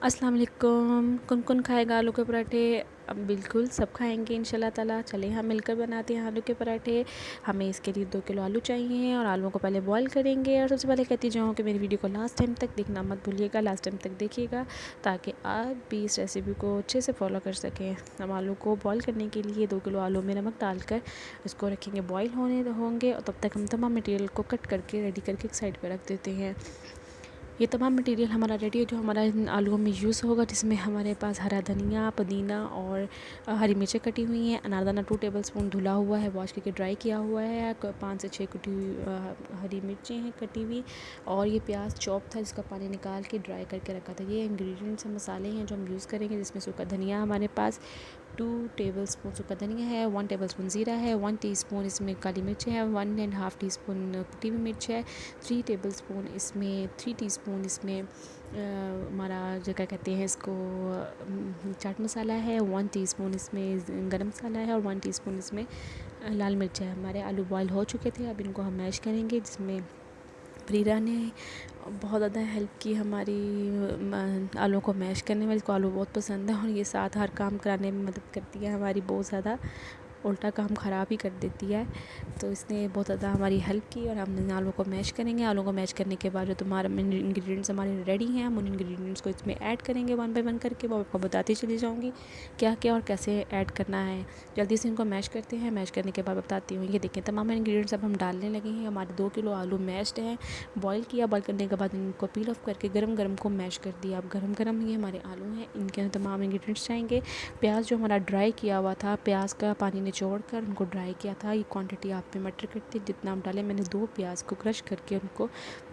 अस्सलाम वालेकुम। कौन कौन खाएगा आलू के पराठे? अब बिल्कुल सब खाएंगे इंशाल्लाह ताला। चले हम मिलकर बनाते हैं आलू के पराठे। हमें इसके लिए 2 किलो आलू चाहिए और आलूओं को पहले बॉईल करेंगे। और सबसे पहले कहती जाऊँ कि मेरी वीडियो को लास्ट टाइम तक देखना मत भूलिएगा, लास्ट टाइम तक देखिएगा ताकि आप भी इस रेसिपी को अच्छे से फॉलो कर सकें। हम आलू को बॉईल करने के लिए 2 किलो आलू में नमक डालकर इसको रखेंगे, बॉईल होंगे और तब तक हम तमाम मटेरियल को कट करके रेडी करके एक साइड पर रख देते हैं। ये तमाम मटेरियल हमारा रेडी है जो हमारा इन आलूओं में यूज़ होगा, जिसमें हमारे पास हरा धनिया, पुदीना और हरी मिर्चें कटी हुई हैं। अनारदाना 2 टेबलस्पून धुला हुआ है, वॉश करके ड्राई किया हुआ है। 5 से 6 कटी हुई हरी मिर्चें हैं कटी हुई, और ये प्याज चॉप था जिसका पानी निकाल के ड्राई करके रखा था। ये इंग्रेडिएंट्स मसाले हैं जो हम यूज़ करेंगे, जिसमें सूखा धनिया हमारे पास 2 टेबलस्पून सूखा धनिया है, 1 टेबलस्पून ज़ीरा है, 1 टीस्पून इसमें काली मिर्च है, 1.5 टीस्पून कुटी हुई मिर्च है, 3 टीस्पून इसमें हमारा जो क्या कहते हैं इसको चाट मसाला है, 1 टीस्पून इसमें गरम मसाला है और 1 टीस्पून इसमें लाल मिर्च है। हमारे आलू बॉयल हो चुके थे, अब इनको हम मैश करेंगे, जिसमें प्रीरा ने बहुत ज़्यादा हेल्प की हमारी आलू को मैश करने में। इसको आलू बहुत पसंद है और ये साथ हर काम कराने में मदद करती है हमारी, बहुत ज़्यादा उल्टा काम ख़राब ही कर देती है। तो इसने बहुत ज़्यादा हमारी हेल्प की और हम आलू को मैश करेंगे। आलू को मैश करने के बाद जो तुम्हारा इंग्रेडिएंट्स हमारे रेडी हैं, हम उन इंग्रेडिएंट्स को इसमें ऐड करेंगे 1 बाय 1 करके। वो आपको बताती चली जाऊँगी क्या क्या और कैसे ऐड करना है। जल्दी से इनको मैश करते हैं। मैश करने के बाद बताती हूँ। ये देखें तमाम इंग्रेडिएंट्स अब हम डालने लगे हैं। हमारे 2 किलो आलू मैश्ड हैं, बॉईल किया। बॉईल करने के बाद इनको पील ऑफ करके गरम गरम को मैश कर दिया। अब गरम गरम ये हमारे आलू हैं, इनके अंदर तमाम इंग्रेडिएंट्स जाएंगे। प्याज जो हमारा ड्राई किया हुआ था, प्याज का पानी निचोड़ कर उनको ड्राई किया था। ये क्वांटिटी आप पे मटर करती जितना आप डालें। मैंने 2 प्याज को क्रश करके उनको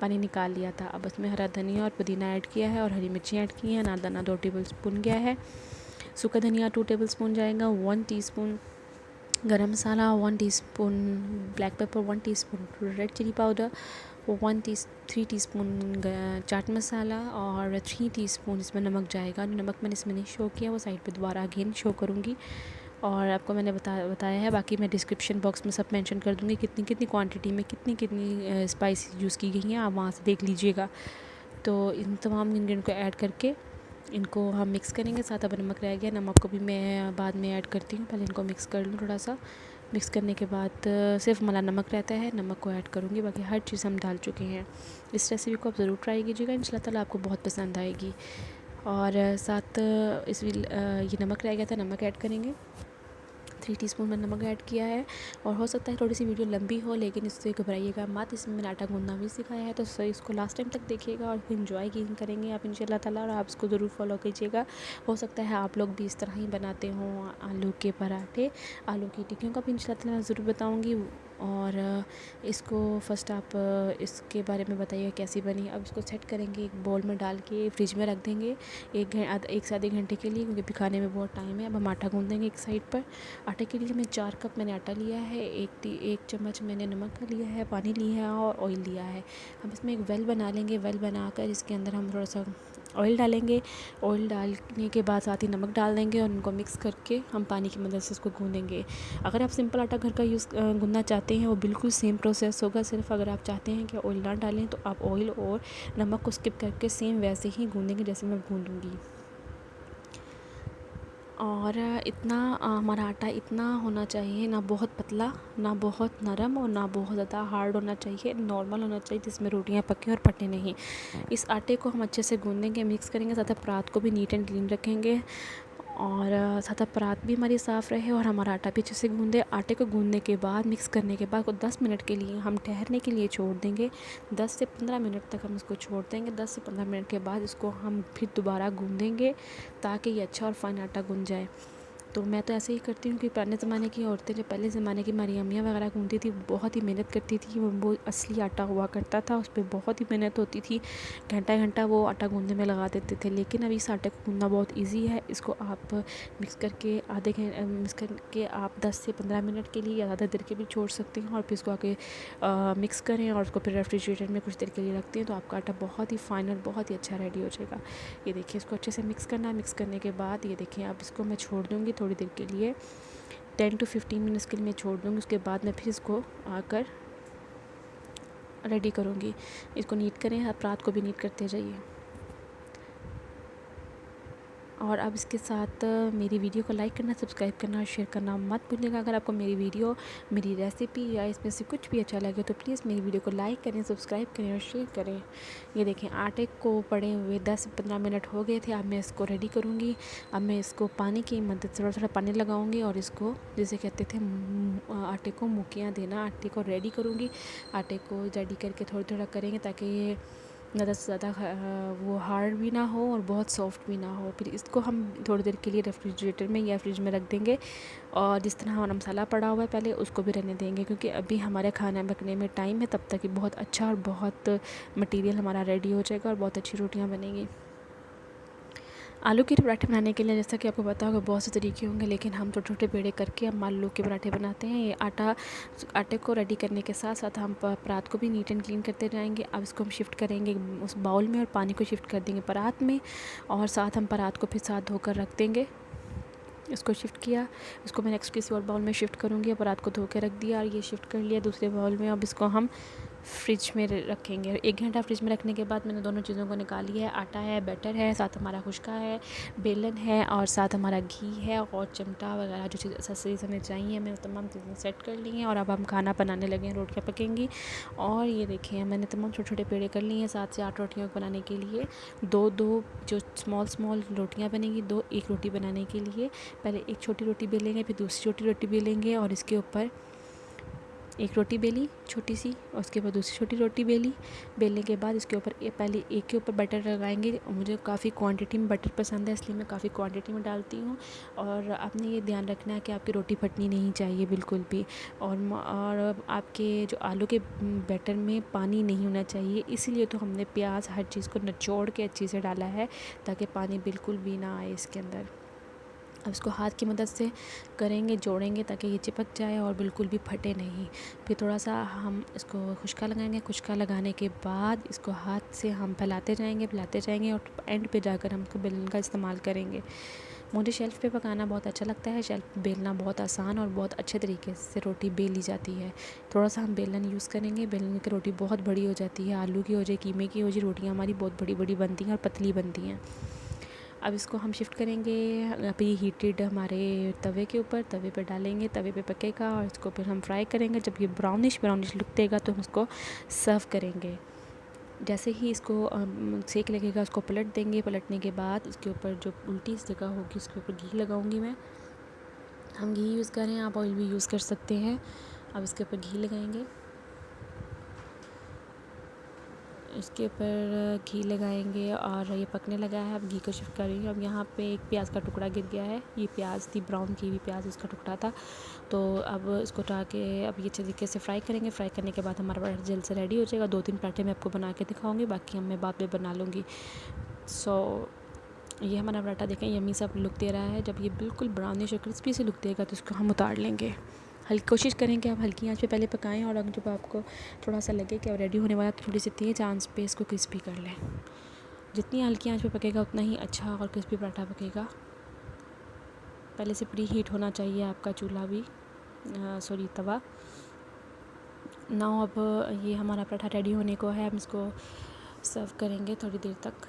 पानी निकाल लिया था। अब उसमें हरा धनिया और पुदीना ऐड किया है और हरी मिर्ची ऐड की है। अनारदाना 2 टेबलस्पून गया है, सूखा धनिया 2 टेबलस्पून जाएगा, 1 teaspoon garam masala, 1 teaspoon black pepper, 1 teaspoon red chilli powder, 3 teaspoon chaat masala और 3 टीस्पून इसमें नमक जाएगा। नमक मैंने इसमें नहीं शो किया, वो साइड पे दोबारा अगेन शो करूँगी और आपको मैंने बताया है। बाकी मैं डिस्क्रिप्शन बॉक्स में सब मेंशन कर दूँगी कितनी कितनी क्वांटिटी में कितनी कितनी स्पाइस यूज़ की गई हैं, आप वहाँ से देख लीजिएगा। तो इन तमाम इंग्रेडिएंट को ऐड करके इनको हम मिक्स करेंगे। साथ अब नमक रह गया, नमक को भी मैं बाद में ऐड करती हूँ। पहले इनको मिक्स कर लूँ थोड़ा सा। मिक्स करने के बाद सिर्फ मला नमक रहता है, नमक को ऐड करूँगी, बाकी हर चीज़ हम डाल चुके हैं। इस रेसिपी को आप ज़रूर ट्राई कीजिएगा, इंशाल्लाह ताला आपको बहुत पसंद आएगी। और साथ ये नमक रह गया था, नमक ऐड करेंगे। 3 टीस्पून मैंने नमक ऐड किया है। और हो सकता है थोड़ी सी वीडियो लंबी हो, लेकिन इससे घबराइएगा मत, इसमें मैंने आटा गूंदना भी सिखाया है। तो इसको लास्ट टाइम तक देखिएगा और इन्जॉय करेंगे आप इंशाल्लाह ताला, और आप इसको ज़रूर फॉलो कीजिएगा। हो सकता है आप लोग भी इस तरह ही बनाते हों आलू के पराठे। आलू की टिक्कियों का भी इंशाल्लाह ताला ज़रूर बताऊँगी। और इसको फर्स्ट आप इसके बारे में बताइए कैसी बनी। अब इसको सेट करेंगे, एक बाउल में डाल के फ्रिज में रख देंगे 1 से आधे घंटे के लिए, क्योंकि पिखाने में बहुत टाइम है। अब हम आटा गूंद देंगे एक साइड पर। आटे के लिए मैं 4 कप मैंने आटा लिया है, 1 चम्मच मैंने नमक का लिया है, पानी लिया है और ऑयल लिया है। हम इसमें एक वेल बना लेंगे। वेल बनाकर इसके अंदर हम थोड़ा सा ऑयल डालेंगे। ऑयल डालने के बाद साथ ही नमक डाल देंगे और उनको मिक्स करके हम पानी की मदद से इसको गूँधेंगे। अगर आप सिंपल आटा घर का गूँधना चाहते हैं, वो बिल्कुल सेम प्रोसेस होगा। सिर्फ अगर आप चाहते हैं कि ऑयल ना डालें तो आप ऑयल और नमक को स्किप करके सेम वैसे ही गूँधेंगे जैसे मैं गूँधूँगी। और इतना हमारा आटा इतना होना चाहिए, ना बहुत पतला, ना बहुत नरम और ना बहुत ज़्यादा हार्ड होना चाहिए, नॉर्मल होना चाहिए जिसमें रोटियां पके और फटे नहीं। इस आटे को हम अच्छे से गूँधेंगे, मिक्स करेंगे। साथ परात को भी नीट एंड क्लीन रखेंगे और साथ परात भी हमारी साफ़ रहे और हमारा आटा भी अच्छे से गूँधे। आटे को गूँधने के बाद, मिक्स करने के बाद 10 मिनट के लिए हम ठहरने के लिए छोड़ देंगे। 10 से 15 मिनट तक हम इसको छोड़ देंगे। 10 से 15 मिनट के बाद इसको हम फिर दोबारा गूँधेंगे ताकि ये अच्छा और फाइन आटा गूँध जाए। तो मैं तो ऐसे ही करती हूँ कि पुराने ज़माने की औरतें, जो पहले ज़माने की हमारी अम्मियाँ वगैरह गूँधती थी, बहुत ही मेहनत करती थी। वो असली आटा हुआ करता था, उस पर बहुत ही मेहनत होती थी। घंटा घंटा वो आटा गूँधने में लगा देते थे। लेकिन अभी इस आटे को गूँधना बहुत ईजी है। इसको आप मिक्स करके आप 10 से 15 मिनट के लिए या ज़्यादा देर के भी छोड़ सकते हैं और फिर इसको आके मिक्स करें और उसको फिर रेफ्रिजरेटर में कुछ देर के लिए रखते हैं, तो आपका आटा बहुत ही फाइन और बहुत ही अच्छा रेडी हो जाएगा। ये देखिए, इसको अच्छे से मिक्स करना है। मिक्स करने के बाद ये देखिए, अब इसको मैं छोड़ दूँगी थोड़ी देर के लिए, 10 to 15 मिनट्स के लिए मैं छोड़ दूँगी। उसके बाद मैं फिर इसको आकर रेडी करूँगी। इसको नीट करें, आप रात को भी नीट करते जाइए। और अब इसके साथ मेरी वीडियो को लाइक करना, सब्सक्राइब करना और शेयर करना मत भूलिएगा। अगर आपको मेरी वीडियो, मेरी रेसिपी या इसमें से कुछ भी अच्छा लगे तो प्लीज़ मेरी वीडियो को लाइक करें, सब्सक्राइब करें और शेयर करें। ये देखें, आटे को पड़े हुए 10-15 मिनट हो गए थे। अब मैं इसको रेडी करूँगी। अब मैं इसको पानी की मदद से थोड़ा पानी लगाऊँगी और इसको, जैसे कहते थे, आटे को मुक्कियाँ देना, आटे को रेडी करूँगी। आटे को रेडी करके थोड़ा करेंगे ताकि ये ज़्यादा से ज़्यादा वो हार्ड भी ना हो और बहुत सॉफ्ट भी ना हो। फिर इसको हम थोड़ी देर के लिए रेफ्रिजरेटर में या फ्रिज में रख देंगे। और जिस तरह हमारा मसाला पड़ा हुआ है पहले, उसको भी रहने देंगे, क्योंकि अभी हमारे खाना पकने में टाइम है। तब तक ये बहुत अच्छा और बहुत मटेरियल हमारा रेडी हो जाएगा और बहुत अच्छी रोटियाँ बनेंगी। आलू के पराठे बनाने के लिए, जैसा कि आपको पता होगा, बहुत से तरीके होंगे, लेकिन हम छोटे छोटे पेड़े करके हम आलू के पराठे बनाते हैं। ये आटे को रेडी करने के साथ साथ हम परात को भी नीट एंड क्लीन करते जाएंगे। अब इसको हम शिफ्ट करेंगे उस बाउल में और पानी को शिफ्ट कर देंगे परात में, और साथ हम परात को फिर साथ धोकर रख देंगे। इसको शिफ्ट किया, इसको मैं नेक्स्ट किसी और बाउल में शिफ्ट करूँगी। परात को धो के रख दिया और ये शिफ्ट कर लिया दूसरे बाउल में। अब इसको हम फ्रिज में रखेंगे। 1 घंटा फ्रिज में रखने के बाद मैंने दोनों चीज़ों को निकाल लिया है। आटा है, बैटर है, साथ हमारा खुशका है, बेलन है और साथ हमारा घी है और चिमटा वगैरह जो चीज़ एक्सेसरीज हमें चाहिए, मैंने तमाम चीज़ें सेट कर ली हैं। और अब हम खाना बनाने लगे हैं, रोटियाँ पकेंगी। और ये देखिए, मैंने तमाम छोटे छोटे पेड़े कर लिए हैं 7 से 8 रोटियों को बनाने के लिए। 2 जो स्मॉल रोटियाँ बनेंगी, 1 रोटी बनाने के लिए पहले एक छोटी रोटी बेलेंगे, फिर दूसरी छोटी रोटी बेलेंगे और इसके ऊपर एक रोटी बेली छोटी सी, और उसके बाद दूसरी छोटी रोटी बेलने के बाद इसके ऊपर पहले एक के ऊपर बटर लगाएंगे। मुझे काफ़ी क्वांटिटी में बटर पसंद है, इसलिए मैं काफ़ी क्वांटिटी में डालती हूँ। और आपने ये ध्यान रखना है कि आपकी रोटी फटनी नहीं चाहिए बिल्कुल भी। और आपके जो आलू के बैटर में पानी नहीं होना चाहिए, इसीलिए तो हमने प्याज हर चीज़ को निचोड़ के अच्छे से डाला है, ताकि पानी बिल्कुल भी ना आए इसके अंदर। अब इसको हाथ की मदद से करेंगे, जोड़ेंगे ताकि ये चिपक जाए और बिल्कुल भी फटे नहीं। फिर थोड़ा सा हम इसको खुशका लगाएंगे। खुशका लगाने के बाद इसको हाथ से हम फैलाते जाएंगे और एंड पे जाकर हम इसको बेलन का इस्तेमाल करेंगे। मुझे शेल्फ़ पे पकाना बहुत अच्छा लगता है। शेल्फ़ पे बेलना बहुत आसान और बहुत अच्छे तरीके से रोटी बेली जाती है। थोड़ा सा हम बेलन यूज़ करेंगे, बेलन की रोटी बहुत बड़ी हो जाती है। आलू की हो जाए, कीमे की हो जाए, रोटियाँ हमारी बहुत बड़ी बड़ी बनती हैं और पतली बनती हैं। अब इसको हम शिफ्ट करेंगे अभी हीटेड हमारे तवे के ऊपर, तवे पे डालेंगे, तवे पे पकेगा और इसको फिर हम फ्राई करेंगे। जब ये ब्राउनिश लुक देगा तो हम उसको सर्व करेंगे। जैसे ही इसको सेक लगेगा, उसको पलट देंगे। पलटने के बाद उसके ऊपर जो उल्टी जगह होगी उसके ऊपर घी लगाऊंगी मैं। हम घी यूज़ करें, आप ऑयल भी यूज़ कर सकते हैं। अब इसके ऊपर घी लगाएंगे, इसके ऊपर घी लगाएंगे और ये पकने लगा है। अब घी को शिफ्ट करेंगे। अब यहाँ पे एक प्याज का टुकड़ा गिर गया है, ये प्याज थी, ब्राउन की हुई प्याज, इसका टुकड़ा था। तो अब इसको उठा के अब ये अच्छे तरीके से फ्राई करेंगे। फ्राई करने के बाद हमारा पराठा जल्द से रेडी हो जाएगा। 2-3 पराठे मैं आपको बना के दिखाऊँगी, बाकी मैं बाद में बना लूँगी। ये हमारा पराठा देखें यम्मी सा लुक दे रहा है। जब ये बिल्कुल ब्राउनिश और क्रिस्पी से लुक देगा तो इसको हम उतार लेंगे। कोशिश करें कि आप हल्की आंच पे पहले पकाएं, और अगर जब आपको थोड़ा सा लगे कि रेडी होने वाला, तो थोड़ी सी तेज़ आंच पे इसको क्रिस्पी कर लें। जितनी हल्की आंच पे पकेगा उतना ही अच्छा और क्रिस्पी पराठा पकेगा। पहले से प्री हीट होना चाहिए आपका चूल्हा भी, तवा ना। अब ये हमारा पराठा रेडी होने को है, हम इसको सर्व करेंगे थोड़ी देर तक।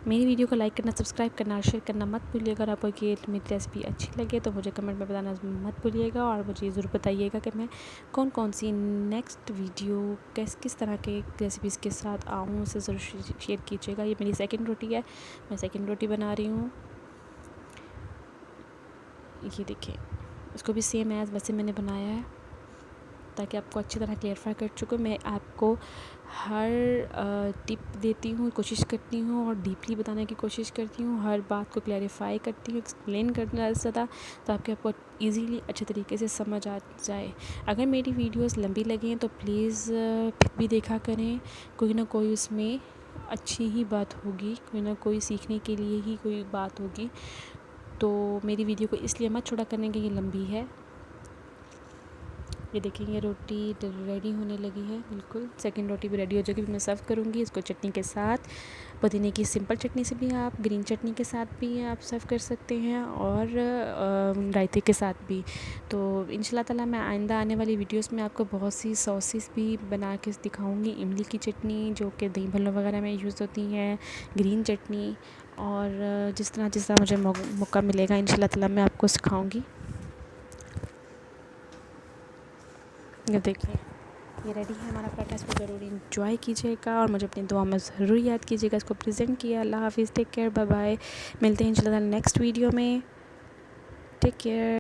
मेरी वीडियो को लाइक करना, सब्सक्राइब करना और शेयर करना मत भूलिएगा। अगर आपको ये मेरी रेसिपी अच्छी लगे तो मुझे कमेंट में बताना मत भूलिएगा, और मुझे ज़रूर बताइएगा कि मैं कौन सी नेक्स्ट वीडियो किस तरह के रेसिपीज़ के साथ आऊँ, उसे ज़रूर शेयर कीजिएगा। ये मेरी सेकंड रोटी है, मैं सेकंड रोटी बना रही हूँ। ये देखिए, इसको भी सेम एज़ वैसे मैंने बनाया है ताकि आपको अच्छी तरह क्लियरफाई कर चुके। मैं आपको हर टिप देती हूँ, कोशिश करती हूँ और डीपली बताने की कोशिश करती हूँ। हर बात को क्लैरिफाई करती हूँ, एक्सप्लेन करना ज़्यादा, ताकि आपको इजीली अच्छे तरीके से समझ आ जाए। अगर मेरी वीडियोस लंबी लगें तो प्लीज़ फिर भी देखा करें, कोई ना कोई उसमें अच्छी ही बात होगी, कोई ना कोई सीखने के लिए ही कोई बात होगी। तो मेरी वीडियो को इसलिए मत छोड़ा करने कि ये लंबी है। ये देखेंगे, रोटी रेडी होने लगी है बिल्कुल। सेकंड रोटी भी रेडी हो जाएगी, मैं सर्व करूँगी इसको चटनी के साथ। पुदीने की सिंपल चटनी से भी आप, ग्रीन चटनी के साथ भी आप सर्व कर सकते हैं, और रायते के साथ भी। तो इंशाल्लाह ताला मैं आइंदा आने वाली वीडियोस में आपको बहुत सी सॉसेस भी बना के दिखाऊंगी। इमली की चटनी जो कि दही भल्लों वगैरह में यूज़ होती हैं, ग्रीन चटनी, और जिस तरह मुझे मौका मिलेगा इंशाल्लाह ताला मैं आपको सिखाऊंगी। ये देखिए, ये रेडी है हमारा पराठा। इसको ज़रूर इंजॉय कीजिएगा और मुझे अपनी दुआ में ज़रूर याद कीजिएगा इसको प्रेजेंट किया। अल्लाह हाफिज़, टेक केयर, बाय बाय। मिलते हैं इंशाल्लाह नेक्स्ट वीडियो में। Take care.